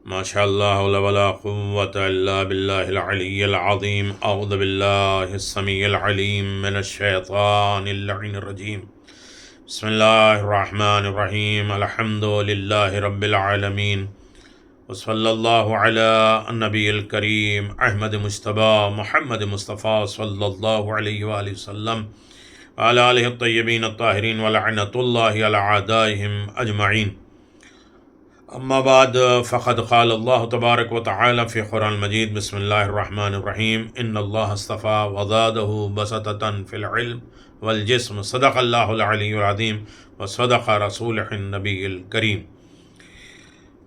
ما شاء الله ولا قوة إلا بالله العلي العظيم. أعوذ بالله السميع العليم من الشيطان اللعين الرجيم. بسم الله الرحمن الرحيم. الحمد لله رب العالمين، وصلى الله على النبي الكريم أحمد مجتبى محمد مصطفى صلى الله عليه وآله وسلم وعلى آله الطيبين الطاهرين ولعنة الله على أعدائهم أجمعين. اما بعد، فقد قال اللہ تبارک و تعالی فی قرآن المجید. بسم اللہ الرحمن الرحیم. ان اللہ اصطفیٰ وزادہ بسطۃ فی العلم والجسم. صدق اللہ العلی العظیم وصدق رسولہ النبی الکریم.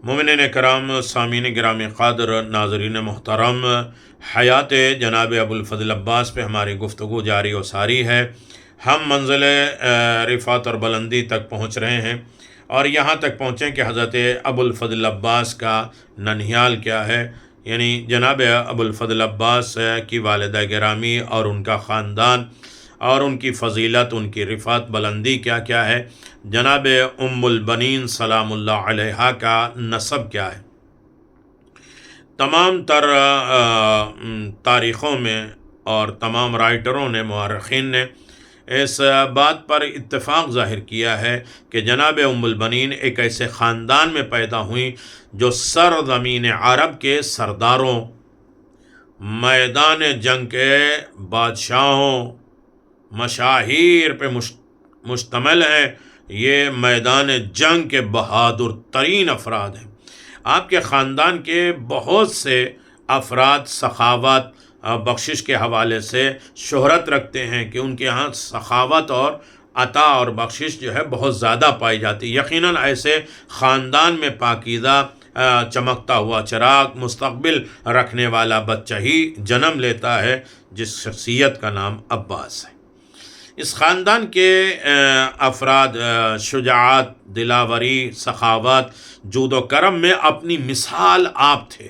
مومنین کرام، سامعین گرامی قدر، ناظرین محترم، حیات جناب ابو الفضل عباس پہ ہماری گفتگو جاری و ساری ہے. ہم منزل رفعت اور بلندی تک پہنچ رہے ہیں، اور یہاں تک پہنچیں کہ حضرت ابو الفضل عباس کا ننھیال کیا ہے، یعنی جناب ابو الفضل عباس کی والدہ گرامی اور ان کا خاندان اور ان کی فضیلت، ان کی رفعت، بلندی کیا کیا ہے. جناب ام البنین سلام اللہ علیہا کا نسب کیا ہے. تمام تر تاریخوں میں اور تمام رائٹروں نے، مورخین نے اس بات پر اتفاق ظاہر کیا ہے کہ جناب ام البنین ایک ایسے خاندان میں پیدا ہوئیں جو سرزمین عرب کے سرداروں، میدان جنگ کے بادشاہوں، مشاہیر پہ مشتمل ہیں. یہ میدان جنگ کے بہادر ترین افراد ہیں. آپ کے خاندان کے بہت سے افراد سخاوت، بخشش کے حوالے سے شہرت رکھتے ہیں کہ ان کے ہاں سخاوت اور عطا اور بخشش جو ہے بہت زیادہ پائی جاتی. یقیناً ایسے خاندان میں پاکیزہ، چمکتا ہوا چراغ، مستقبل رکھنے والا بچہ ہی جنم لیتا ہے جس شخصیت کا نام عباس ہے. اس خاندان کے افراد شجاعت، دلاوری، سخاوت، جود و کرم میں اپنی مثال آپ تھے.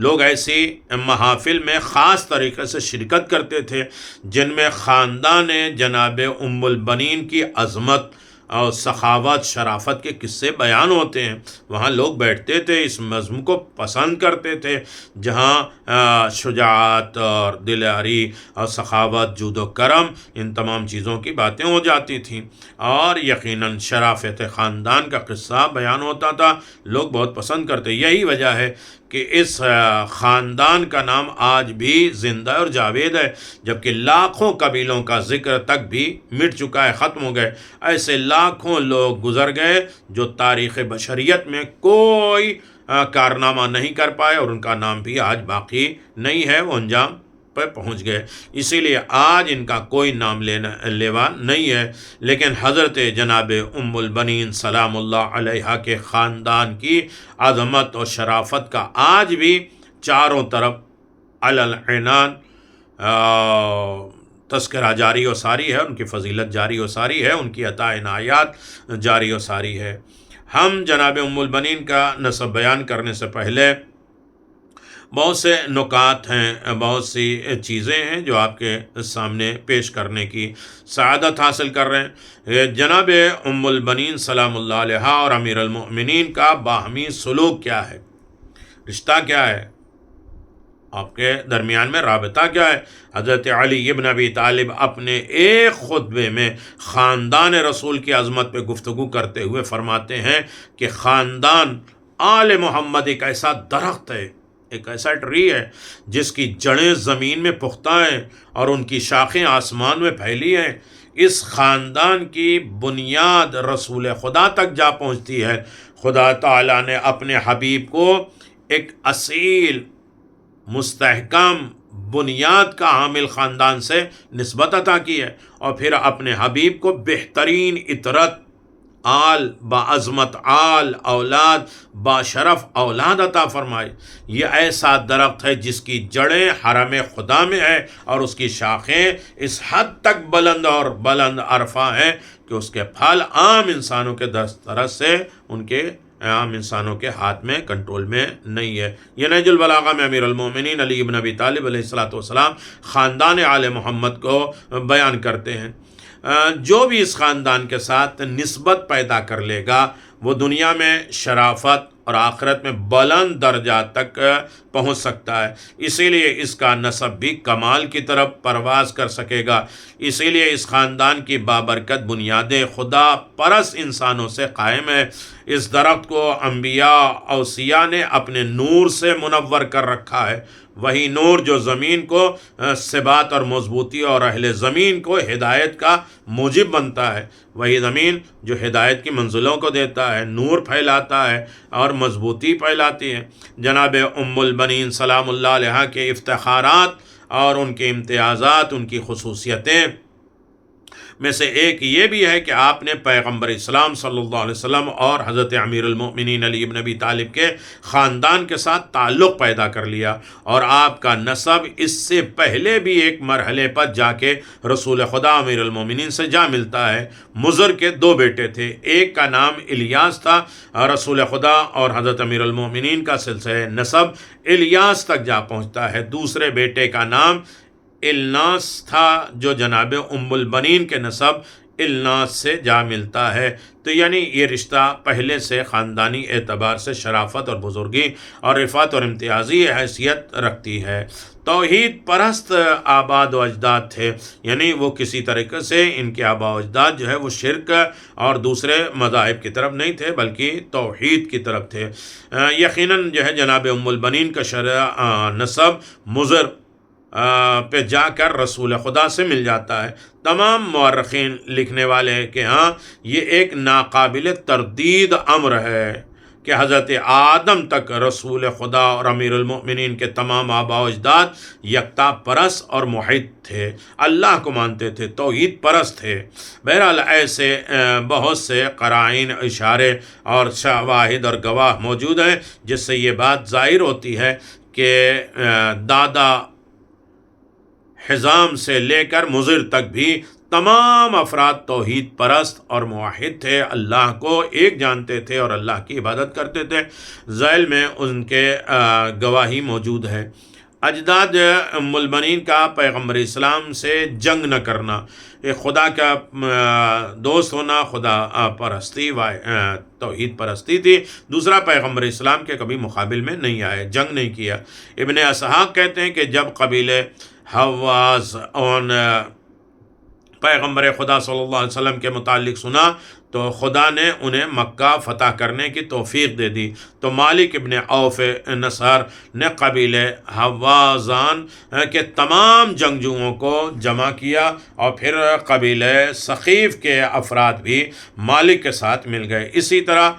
لوگ ایسی محافل میں خاص طریقے سے شرکت کرتے تھے جن میں خاندان جناب ام البنین کی عظمت اور سخاوت، شرافت کے قصے بیان ہوتے ہیں. وہاں لوگ بیٹھتے تھے، اس مضمون کو پسند کرتے تھے جہاں شجاعت اور دلاری اور سخاوت، جود و کرم، ان تمام چیزوں کی باتیں ہو جاتی تھیں، اور یقیناً شرافت خاندان کا قصہ بیان ہوتا تھا. لوگ بہت پسند کرتے. یہی وجہ ہے کہ اس خاندان کا نام آج بھی زندہ اور جاوید ہے، جبکہ لاکھوں قبیلوں کا ذکر تک بھی مٹ چکا ہے، ختم ہو گئے. ایسے لاکھوں لوگ گزر گئے جو تاریخ بشریت میں کوئی کارنامہ نہیں کر پائے، اور ان کا نام بھی آج باقی نہیں ہے، وہ انجام پہ پہنچ گئے. اسی لیے آج ان کا کوئی نام لیوا نہیں ہے. لیکن حضرت جناب ام البنین سلام اللہ علیہا کے خاندان کی عظمت اور شرافت کا آج بھی چاروں طرف علی العنان تذکرہ جاری و ساری ہے. ان کی فضیلت جاری و ساری ہے، ان کی عطا عنایات جاری و ساری ہے. ہم جناب ام البنین کا نسب بیان کرنے سے پہلے بہت سے نکات ہیں، بہت سی چیزیں ہیں جو آپ کے سامنے پیش کرنے کی سعادت حاصل کر رہے ہیں. جناب ام البنین سلام اللہ علیہا اور امیر المؤمنین کا باہمی سلوک کیا ہے، رشتہ کیا ہے، آپ کے درمیان میں رابطہ کیا ہے. حضرت علی ابن ابی طالب اپنے ایک خطبے میں خاندان رسول کی عظمت پہ گفتگو کرتے ہوئے فرماتے ہیں کہ خاندان آل محمد ایک ایسا درخت ہے، ایک ایسا ٹری ہے جس کی جڑیں زمین میں پختہ ہیں اور ان کی شاخیں آسمان میں پھیلی ہیں. اس خاندان کی بنیاد رسول خدا تک جا پہنچتی ہے. خدا تعالیٰ نے اپنے حبیب کو ایک اصیل، مستحکم بنیاد کا حامل خاندان سے نسبت عطا کی ہے، اور پھر اپنے حبیب کو بہترین عطرت، آل بعظمت، آل اولاد باشرف اولاد عطا فرمائی. یہ ایسا درخت ہے جس کی جڑیں حرم خدا میں ہے، اور اس کی شاخیں اس حد تک بلند اور بلند عرفہ ہیں کہ اس کے پھل عام انسانوں کے دسترس سے ان کے عام انسانوں کے ہاتھ میں، کنٹرول میں نہیں ہے. یہ نہج البلاغہ میں امیر المومنین علی بن ابی طالب علیہ الصلوۃ والسلام خاندان آل محمد کو بیان کرتے ہیں. جو بھی اس خاندان کے ساتھ نسبت پیدا کر لے گا وہ دنیا میں شرافت اور آخرت میں بلند درجات تک پہنچ سکتا ہے۔ اسی لیے اس کا نسب بھی کمال کی طرف پرواز کر سکے گا۔ اسی لیے اس خاندان کی بابرکت بنیادیں خدا پرست انسانوں سے قائم ہے۔ اس درخت کو انبیاء اوصیاء نے اپنے نور سے منور کر رکھا ہے، وہی نور جو زمین کو ثبات اور مضبوطی اور اہل زمین کو ہدایت کا موجب بنتا ہے، وہی زمین جو ہدایت کی منزلوں کو دیتا ہے، نور پھیلاتا ہے اور مضبوطی پھیلاتی ہے۔ جناب ام البنین سلام اللہ علیہ کے افتخارات اور ان کے امتیازات، ان کی خصوصیتیں میں سے ایک یہ بھی ہے کہ آپ نے پیغمبر اسلام صلی اللہ علیہ وسلم اور حضرت امیر المؤمنین علی بن ابی طالب کے خاندان کے ساتھ تعلق پیدا کر لیا، اور آپ کا نسب اس سے پہلے بھی ایک مرحلے پر جا کے رسول خدا امیر المؤمنین سے جا ملتا ہے۔ مضر کے 2 بیٹے تھے، ایک کا نام الیاس تھا، رسول خدا اور حضرت امیر المؤمنین کا سلسلہ نسب الیاس تک جا پہنچتا ہے۔ دوسرے بیٹے کا نام الناس تھا، جو جناب ام البنین کے نسب الناس سے جا ملتا ہے۔ تو یعنی یہ رشتہ پہلے سے خاندانی اعتبار سے شرافت اور بزرگی اور رفعت اور امتیازی حیثیت رکھتی ہے۔ توحید پرست آباد و اجداد تھے، یعنی وہ کسی طریقے سے ان کے آبا و اجداد جو ہے وہ شرک اور دوسرے مذاہب کی طرف نہیں تھے، بلکہ توحید کی طرف تھے۔ یقیناً جو ہے جناب ام البنین کا نسب مضر پہ جا کر رسول خدا سے مل جاتا ہے۔ تمام مورخین لکھنے والے ہیں کہ ہاں یہ ایک ناقابل تردید امر ہے کہ حضرت آدم تک رسول خدا اور امیر المؤمنین کے تمام آباء و اجداد یکتا پرست اور موحد تھے، اللہ کو مانتے تھے، توحید پرست تھے۔ بہرحال ایسے بہت سے قرائن، اشارے اور شواہد اور گواہ موجود ہیں جس سے یہ بات ظاہر ہوتی ہے کہ دادا حزام سے لے کر مضر تک بھی تمام افراد توحید پرست اور موحد تھے، اللہ کو ایک جانتے تھے اور اللہ کی عبادت کرتے تھے۔ ذیل میں ان کے گواہی موجود ہے۔ اجداد ام البنین کا پیغمبر اسلام سے جنگ نہ کرنا، ایک خدا کا دوست ہونا، خدا پرستی توحید پرستی تھی۔ دوسرا، پیغمبر اسلام کے کبھی مقابل میں نہیں آئے، جنگ نہیں کیا۔ ابن اسحاق کہتے ہیں کہ جب قبیلے حواز اور پیغمبر خدا صلی اللہ علیہ وسلم کے متعلق سنا تو خدا نے انہیں مکہ فتح کرنے کی توفیق دے دی، تو مالک ابن عوف نصر نے قبیلے حوازان کے تمام جنگجوؤں کو جمع کیا، اور پھر قبیلے ثقیف کے افراد بھی مالک کے ساتھ مل گئے۔ اسی طرح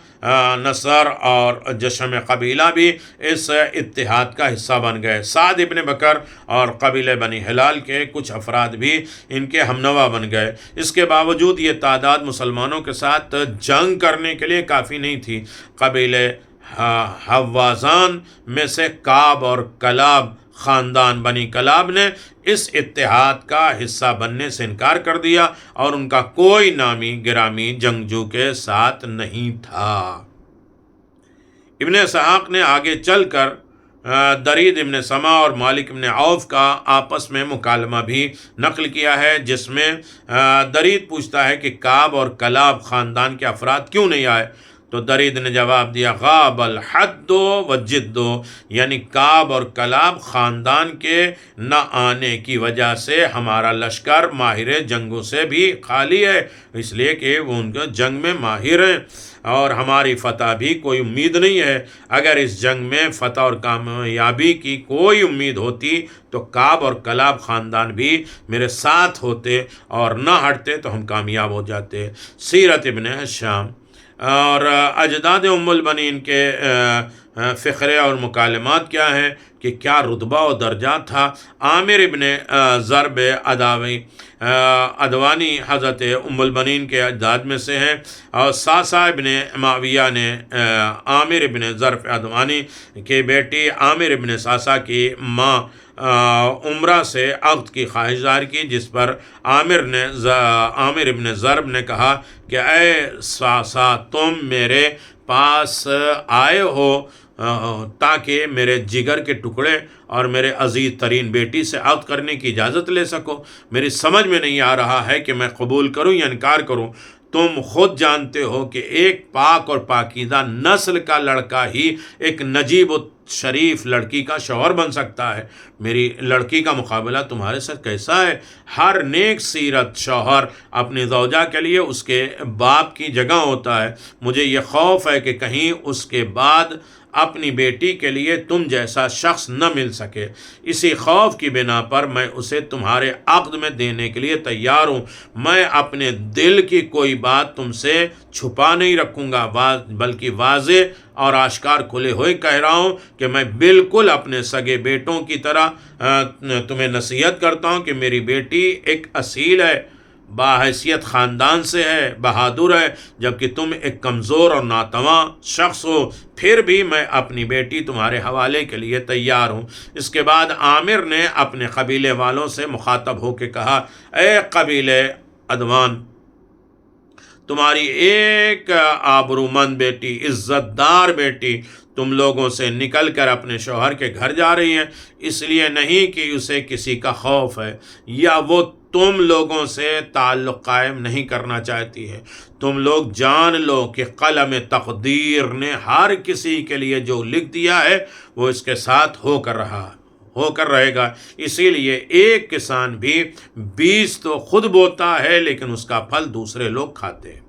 نصر اور جشم قبیلہ بھی اس اتحاد کا حصہ بن گئے۔ سعد ابن بکر اور قبیلے بنی ہلال کے کچھ افراد بھی ان کے ہمنوا بن گئے۔ اس کے باوجود یہ تعداد مسلمانوں کے ساتھ جنگ کرنے کے لیے کافی نہیں تھی۔ قبیلے حوازان میں سے کعب اور کلاب خاندان بنی کلاب نے اس اتحاد کا حصہ بننے سے انکار کر دیا، اور ان کا کوئی نامی گرامی جنگجو کے ساتھ نہیں تھا۔ ابن اسحاق نے آگے چل کر درید ابن سما اور مالک ابن عوف کا آپس میں مکالمہ بھی نقل کیا ہے، جس میں درید پوچھتا ہے کہ کعب اور کلاب خاندان کے افراد کیوں نہیں آئے؟ تو درید نے جواب دیا، غاب الحد وجد، یعنی کعب اور کلاب خاندان کے نہ آنے کی وجہ سے ہمارا لشکر ماہر جنگوں سے بھی خالی ہے، اس لیے کہ وہ ان کے جنگ میں ماہر ہیں، اور ہماری فتح بھی کوئی امید نہیں ہے۔ اگر اس جنگ میں فتح اور کامیابی کی کوئی امید ہوتی تو کعب اور کلاب خاندان بھی میرے ساتھ ہوتے اور نہ ہٹتے تو ہم کامیاب ہو جاتے۔ سیرت ابن ہشام اور اجداد ام البنین کے فقرے اور مکالمات کیا ہیں کہ کیا رتبہ و درجات تھا۔ عامر ابن ضرب ادوانی حضرت ام البنین کے اجداد میں سے ہیں، اور ساسا ابن معاویہ نے عامر ابن ضرب ادوانی کی بیٹی عامر ابن ساسا کی ماں عمرہ سے عقد کی خواہش ظاہر کی، جس پر عامر ابن ضرب نے کہا کہ اے ساسا، تم میرے پاس آئے ہو تاکہ میرے جگر کے ٹکڑے اور میرے عزیز ترین بیٹی سے عقد کرنے کی اجازت لے سکو۔ میری سمجھ میں نہیں آ رہا ہے کہ میں قبول کروں یا انکار کروں۔ تم خود جانتے ہو کہ ایک پاک اور پاکیزہ نسل کا لڑکا ہی ایک نجیب و شریف لڑکی کا شوہر بن سکتا ہے۔ میری لڑکی کا مقابلہ تمہارے ساتھ کیسا ہے؟ ہر نیک سیرت شوہر اپنی زوجہ کے لیے اس کے باپ کی جگہ ہوتا ہے۔ مجھے یہ خوف ہے کہ کہیں اس کے بعد اپنی بیٹی کے لیے تم جیسا شخص نہ مل سکے۔ اسی خوف کی بنا پر میں اسے تمہارے عقد میں دینے کے لیے تیار ہوں۔ میں اپنے دل کی کوئی بات تم سے چھپا نہیں رکھوں گا، بلکہ واضح اور آشکار کھلے ہوئے کہہ رہا ہوں کہ میں بالکل اپنے سگے بیٹوں کی طرح تمہیں نصیحت کرتا ہوں کہ میری بیٹی ایک اصیل ہے، باحیثیت خاندان سے ہے، بہادر ہے، جبکہ تم ایک کمزور اور ناتواں شخص ہو۔ پھر بھی میں اپنی بیٹی تمہارے حوالے کے لیے تیار ہوں۔ اس کے بعد عامر نے اپنے قبیلے والوں سے مخاطب ہو کے کہا، اے قبیلے عدوان، تمہاری ایک آبرومند بیٹی، عزت دار بیٹی تم لوگوں سے نکل کر اپنے شوہر کے گھر جا رہی ہے، اس لیے نہیں کہ اسے کسی کا خوف ہے یا وہ تم لوگوں سے تعلق قائم نہیں کرنا چاہتی ہے۔ تم لوگ جان لو کہ قلم تقدیر نے ہر کسی کے لیے جو لکھ دیا ہے وہ اس کے ساتھ ہو کر رہے گا۔ اسی لیے ایک کسان بھی بیج تو خود بوتا ہے لیکن اس کا پھل دوسرے لوگ کھاتے ہیں۔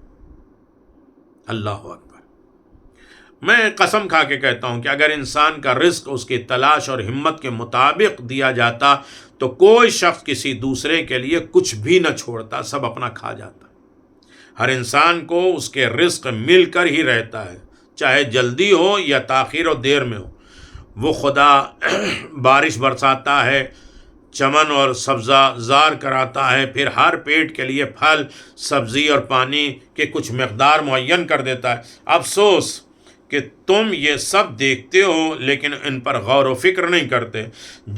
اللہ اکبر۔ میں قسم کھا کے کہتا ہوں کہ اگر انسان کا رزق اس کی تلاش اور ہمت کے مطابق دیا جاتا تو کوئی شخص کسی دوسرے کے لیے کچھ بھی نہ چھوڑتا، سب اپنا کھا جاتا۔ ہر انسان کو اس کے رزق مل کر ہی رہتا ہے، چاہے جلدی ہو یا تاخیر و دیر میں ہو۔ وہ خدا بارش برساتا ہے، چمن اور سبزہ زار کراتا ہے، پھر ہر پیٹ کے لیے پھل، سبزی اور پانی کے کچھ مقدار معین کر دیتا ہے۔ افسوس کہ تم یہ سب دیکھتے ہو لیکن ان پر غور و فکر نہیں کرتے۔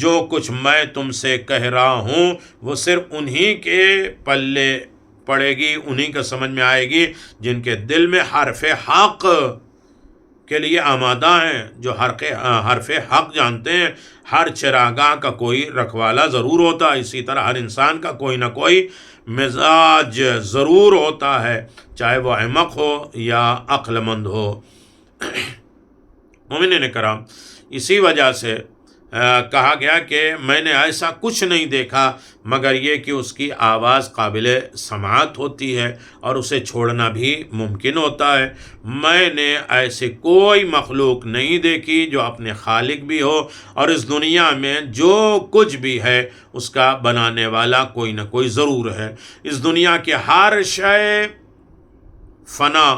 جو کچھ میں تم سے کہہ رہا ہوں وہ صرف انہی کے پلے پڑے گی، انہی کا سمجھ میں آئے گی جن کے دل میں حرف حق کے لیے آمادہ ہیں، جو حرف حق جانتے ہیں۔ ہر چراگاہ کا کوئی رکھوالا ضرور ہوتا ہے، اسی طرح ہر انسان کا کوئی نہ کوئی مزاج ضرور ہوتا ہے، چاہے وہ احمق ہو یا عقل مند ہو۔ مومنین کرام، اسی وجہ سے کہا گیا کہ میں نے ایسا کچھ نہیں دیکھا مگر یہ کہ اس کی آواز قابل سماعت ہوتی ہے اور اسے چھوڑنا بھی ممکن ہوتا ہے۔ میں نے ایسی کوئی مخلوق نہیں دیکھی جو اپنے خالق بھی ہو، اور اس دنیا میں جو کچھ بھی ہے اس کا بنانے والا کوئی نہ کوئی ضرور ہے۔ اس دنیا کی ہر شے فنا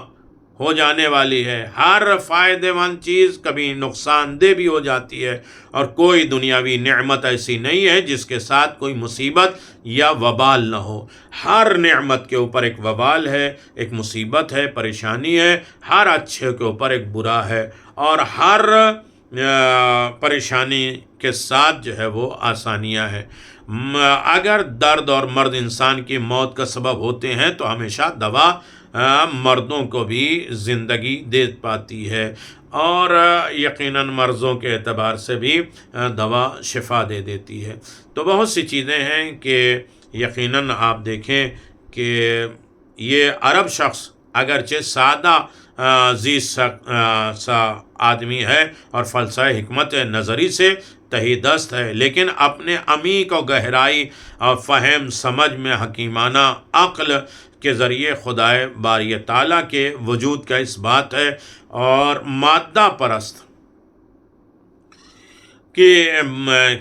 ہو جانے والی ہے، ہر فائدہ مند چیز کبھی نقصان دہ بھی ہو جاتی ہے، اور کوئی دنیاوی نعمت ایسی نہیں ہے جس کے ساتھ کوئی مصیبت یا وبال نہ ہو۔ ہر نعمت کے اوپر ایک وبال ہے، ایک مصیبت ہے، پریشانی ہے، ہر اچھے کے اوپر ایک برا ہے، اور ہر پریشانی کے ساتھ جو ہے وہ آسانیاں ہیں۔ اگر درد اور مرض انسان کی موت کا سبب ہوتے ہیں تو ہمیشہ دوا مردوں کو بھی زندگی دے پاتی ہے، اور یقیناً مرضوں کے اعتبار سے بھی دوا شفا دے دیتی ہے۔ تو بہت سی چیزیں ہیں کہ یقیناً آپ دیکھیں کہ یہ عرب شخص اگرچہ سادہ سا آدمی ہے اور فلسفہ حکمت نظری سے تہی دست ہے، لیکن اپنے عمیق و گہرائی اور فہم سمجھ میں حکیمانہ عقل کے ذریعے خدائے باری تعالیٰ کے وجود کا اس بات ہے، اور مادہ پرست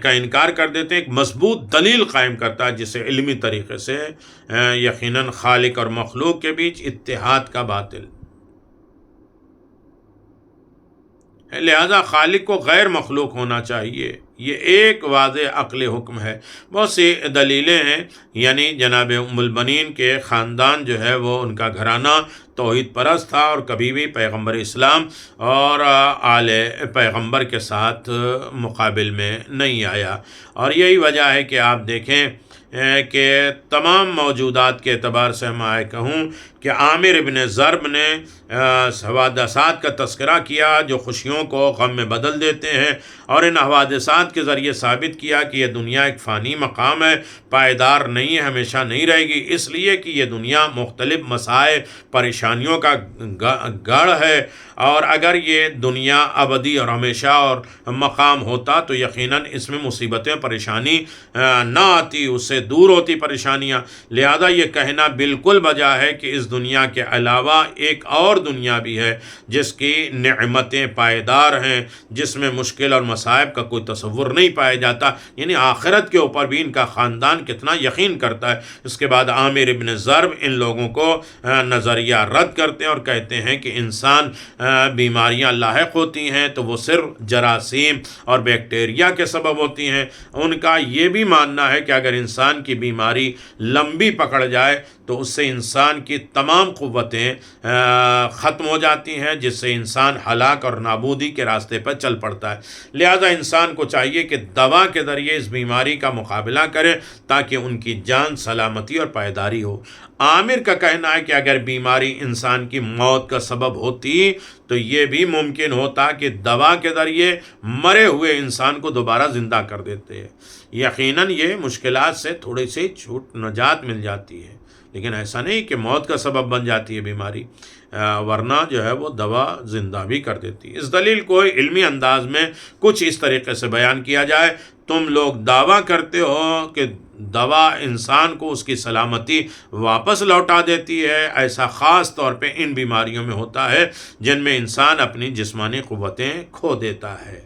کا انکار کر دیتے ہیں، ایک مضبوط دلیل قائم کرتا ہے جسے علمی طریقے سے یقیناً خالق اور مخلوق کے بیچ اتحاد کا باطل، لہذا خالق کو غیر مخلوق ہونا چاہیے، یہ ایک واضح عقلی حکم ہے۔ بہت سی دلیلیں ہیں، یعنی جناب ام البنین کے خاندان جو ہے وہ ان کا گھرانہ توحید پرست تھا اور کبھی بھی پیغمبر اسلام اور آل پیغمبر کے ساتھ مقابل میں نہیں آیا، اور یہی وجہ ہے کہ آپ دیکھیں کہ تمام موجودات کے اعتبار سے میں کہوں کہ عامر ابن ضرب نے حوادثات کا تذکرہ کیا جو خوشیوں کو غم میں بدل دیتے ہیں، اور ان حوادثات کے ذریعے ثابت کیا کہ یہ دنیا ایک فانی مقام ہے، پائیدار نہیں ہے، ہمیشہ نہیں رہے گی، اس لیے کہ یہ دنیا مختلف مسائل پریشانیوں کا گڑھ ہے، اور اگر یہ دنیا ابدی اور ہمیشہ اور مقام ہوتا تو یقیناً اس میں مصیبتیں پریشانی نہ آتی، اس سے دور ہوتی پریشانیاں۔ لہذا یہ کہنا بالکل بجا ہے کہ اس دنیا کے علاوہ ایک اور دنیا بھی ہے جس کی نعمتیں پائیدار ہیں، جس میں مشکل اور مصائب کا کوئی تصور نہیں پایا جاتا، یعنی آخرت کے اوپر بھی ان کا خاندان کتنا یقین کرتا ہے۔ اس کے بعد عامر ابن ضرب ان لوگوں کو نظریہ رد کرتے ہیں اور کہتے ہیں کہ انسان بیماریاں لاحق ہوتی ہیں تو وہ صرف جراثیم اور بیکٹیریا کے سبب ہوتی ہیں۔ ان کا یہ بھی ماننا ہے کہ اگر انسان کی بیماری لمبی پکڑ جائے تو اس سے انسان کی تمام قوتیں ختم ہو جاتی ہیں، جس سے انسان ہلاک اور نابودی کے راستے پر چل پڑتا ہے۔ لہذا انسان کو چاہیے کہ دوا کے ذریعے اس بیماری کا مقابلہ کرے تاکہ ان کی جان سلامتی اور پائیداری ہو۔ عامر کا کہنا ہے کہ اگر بیماری انسان کی موت کا سبب ہوتی تو یہ بھی ممکن ہوتا کہ دوا کے ذریعے مرے ہوئے انسان کو دوبارہ زندہ کر دیتے ہیں۔ یقیناً یہ مشکلات سے تھوڑی سی چھوٹ نجات مل جاتی ہے، لیکن ایسا نہیں کہ موت کا سبب بن جاتی ہے بیماری، ورنہ جو ہے وہ دوا زندہ بھی کر دیتی ہے۔ اس دلیل کو علمی انداز میں کچھ اس طریقے سے بیان کیا جائے: تم لوگ دعویٰ کرتے ہو کہ دوا انسان کو اس کی سلامتی واپس لوٹا دیتی ہے، ایسا خاص طور پہ ان بیماریوں میں ہوتا ہے جن میں انسان اپنی جسمانی قوتیں کھو دیتا ہے،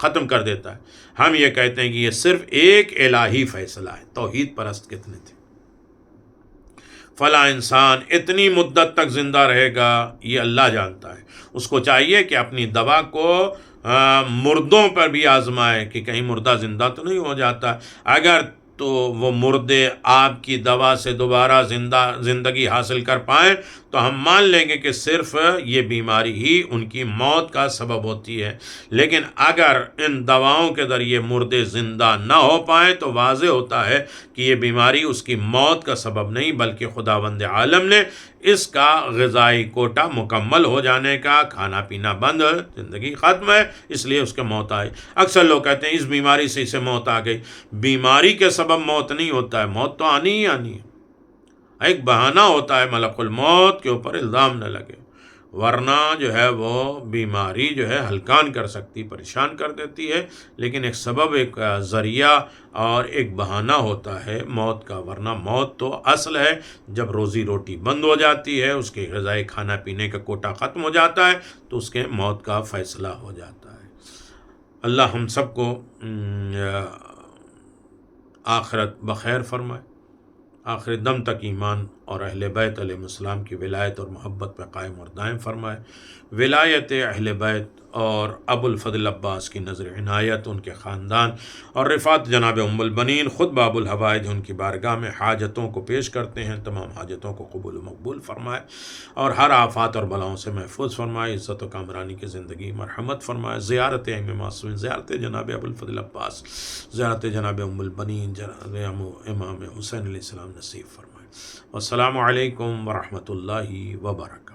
ختم کر دیتا ہے۔ ہم یہ کہتے ہیں کہ یہ صرف ایک الہی فیصلہ ہے۔ توحید پرست کتنے تھے؟ فلاں انسان اتنی مدت تک زندہ رہے گا، یہ اللہ جانتا ہے۔ اس کو چاہیے کہ اپنی دوا کو مردوں پر بھی آزمائے کہ کہیں مردہ زندہ تو نہیں ہو جاتا۔ اگر تو وہ مردے آپ کی دوا سے دوبارہ زندگی حاصل کر پائیں تو ہم مان لیں گے کہ صرف یہ بیماری ہی ان کی موت کا سبب ہوتی ہے، لیکن اگر ان دواؤں کے ذریعے مردے زندہ نہ ہو پائیں تو واضح ہوتا ہے کہ یہ بیماری اس کی موت کا سبب نہیں بلکہ خداوند عالم نے اس کا غذائی کوٹا مکمل ہو جانے کا، کھانا پینا بند، زندگی ختم ہے، اس لیے اس کے موت آئی۔ اکثر لوگ کہتے ہیں اس بیماری سے اسے موت آ گئی۔ بیماری کے سبب موت نہیں ہوتا ہے، موت تو آنی ہی آنی ہے۔ ایک بہانہ ہوتا ہے ملک الموت کے اوپر الزام نہ لگے، ورنہ جو ہے وہ بیماری جو ہے ہلکان کر سکتی، پریشان کر دیتی ہے، لیکن ایک سبب، ایک ذریعہ اور ایک بہانہ ہوتا ہے موت کا، ورنہ موت تو اصل ہے۔ جب روزی روٹی بند ہو جاتی ہے، اس کے غذائی کھانا پینے کا کوٹا ختم ہو جاتا ہے تو اس کے موت کا فیصلہ ہو جاتا ہے۔ اللہ ہم سب کو آخرت بخیر فرمائے، آخر دم تک ایمان اور اہل بیت علیہ السلام کی ولایت اور محبت پہ قائم اور دائم فرمائے۔ ولایت اہل بیت اور ابو الفضل عباس کی نظر عنایت، ان کے خاندان اور رفعت جناب ام البنین خود باب الحوائج ان کی بارگاہ میں حاجتوں کو پیش کرتے ہیں، تمام حاجتوں کو قبول و مقبول فرمائے اور ہر آفات اور بلاؤں سے محفوظ فرمائے، عزت و کامرانی کی زندگی مرحمت فرمائے۔ زیارت ائمہ معصومین، زیارت جناب ابو الفضل عباس، زیارت جناب ام البنین، جناب امام حسین علیہ السلام نصیب فرمائے۔ والسلام علیکم ورحمۃ اللہ وبرکاتہ۔